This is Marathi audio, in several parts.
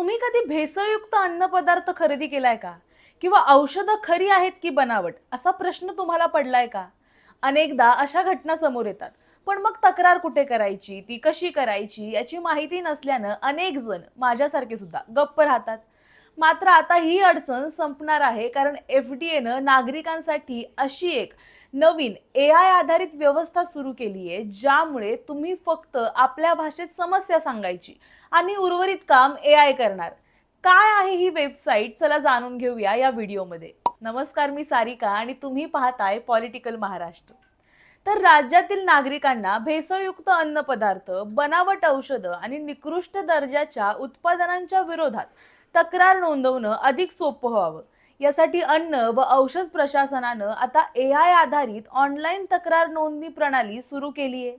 तुम्ही कधी भेसळयुक्त अन्नपदार्थ खरेदी केलाय का? किंवा औषधं खरी आहेत की बनावट असा प्रश्न तुम्हाला पडलाय का? अनेकदा अशा घटना समोर येतात. पण मग तक्रार कुठे करायची, ती कशी करायची याची माहिती नसल्यानं अनेक जण माझ्यासारखे सुद्धा गप्प राहतात. मात्र आता ही अडचण संपणार आहे कारण एफ-डी-एनं नागरिकांसाठी अशी एक नवीन ए-आय आधारित व्यवस्था सुरू केली आहे, ज्यामुळे तुम्ही फक्त आपल्या भाषेत समस्या सांगायची आणि उर्वरित काम ए-आय करणार. काय आहे ही वेबसाईट? चला जाणून घेऊया या व्हिडिओमध्ये. नमस्कार, मी सारिका आणि तुम्ही पाहताय पॉलिटिकल महाराष्ट्र. तर राज्यातील नागरिकांना भेसळयुक्त अन्नपदार्थ, बनावट औषधं आणि निकृष्ट दर्जाच्या उत्पादनांच्या विरोधात तक्रार नोंदवणं अधिक सोपं व्हावं, यासाठी अन्न व औषध प्रशासनानं आता ए-आय आधारित ऑनलाईन तक्रार नोंदणी प्रणाली सुरू केली आहे.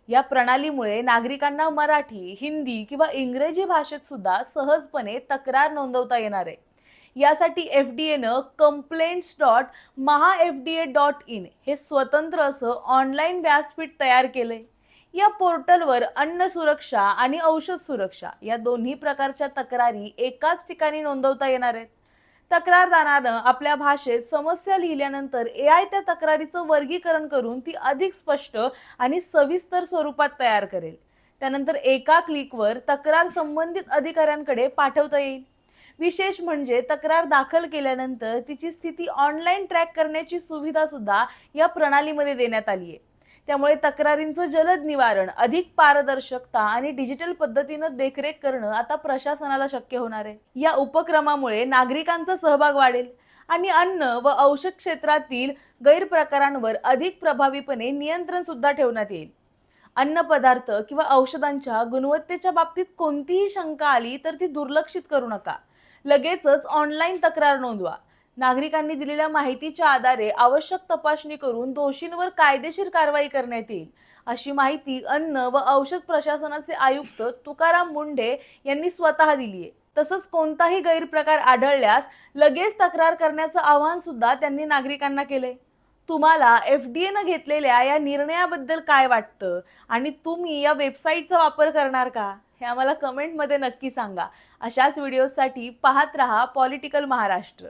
या प्रणालीमुळे नागरिकांना मराठी, हिंदी किंवा इंग्रजी भाषेत सुद्धा सहजपणे तक्रार नोंदवता येणार आहे. यासाठी एफ-डी-एनं complaints.mahaFDA.in हे स्वतंत्र असं ऑनलाईन व्यासपीठ तयार केलंय. या पोर्टलवर अन्न सुरक्षा आणि औषध सुरक्षा या दोन्ही प्रकारच्या तक्रारी एकाच ठिकाणी नोंदवता येणार आहेत. तक्रारदारानं आपल्या भाषेत समस्या लिहिल्यानंतर ए-आय त्या तक्रारीचं वर्गीकरण करून ती अधिक स्पष्ट आणि सविस्तर स्वरूपात तयार करेल. त्यानंतर एका क्लिकवर तक्रार संबंधित अधिकाऱ्यांकडे पाठवता येईल. विशेष म्हणजे तक्रार दाखल केल्यानंतर तिची स्थिती ऑनलाईन ट्रॅक करण्याची सुविधा सुद्धा या प्रणालीमध्ये देण्यात आली आहे. त्यामुळे तक्रारींचं जलद निवारण, अधिक पारदर्शकता आणि डिजिटल पद्धतीनं देखरेख करणं आता प्रशासनाला शक्य होणार आहे. या उपक्रमामुळे नागरिकांचा सहभाग वाढेल आणि अन्न व औषध क्षेत्रातील गैरप्रकारांवर अधिक प्रभावीपणे नियंत्रण सुद्धा ठेवण्यात येईल. अन्नपदार्थ किंवा औषधांच्या गुणवत्तेच्या बाबतीत कोणतीही शंका आली तर ती दुर्लक्षित करू नका. लगेचच ऑनलाईन तक्रार नोंदवा. नागरिकांनी दिलेल्या माहितीच्या आधारे आवश्यक तपासणी करून दोषींवर कायदेशीर कारवाई करण्यात येईल, अशी माहिती अन्न व औषध प्रशासनाचे आयुक्त तुकाराम मुंढे यांनी स्वतः दिली आहे. तसंच कोणताही गैरप्रकार आढळल्यास लगेच तक्रार करण्याचं आवाहन सुद्धा त्यांनी नागरिकांना केलंय. तुम्हाला एफ-डी-एनं घेतलेल्या या निर्णयाबद्दल काय वाटतं आणि तुम्ही या वेबसाईटचा वापर करणार का? हे आम्हाला कमेंटमध्ये नक्की सांगा. अशाच व्हिडिओसाठी पाहत रहा पॉलिटिकल महाराष्ट्र.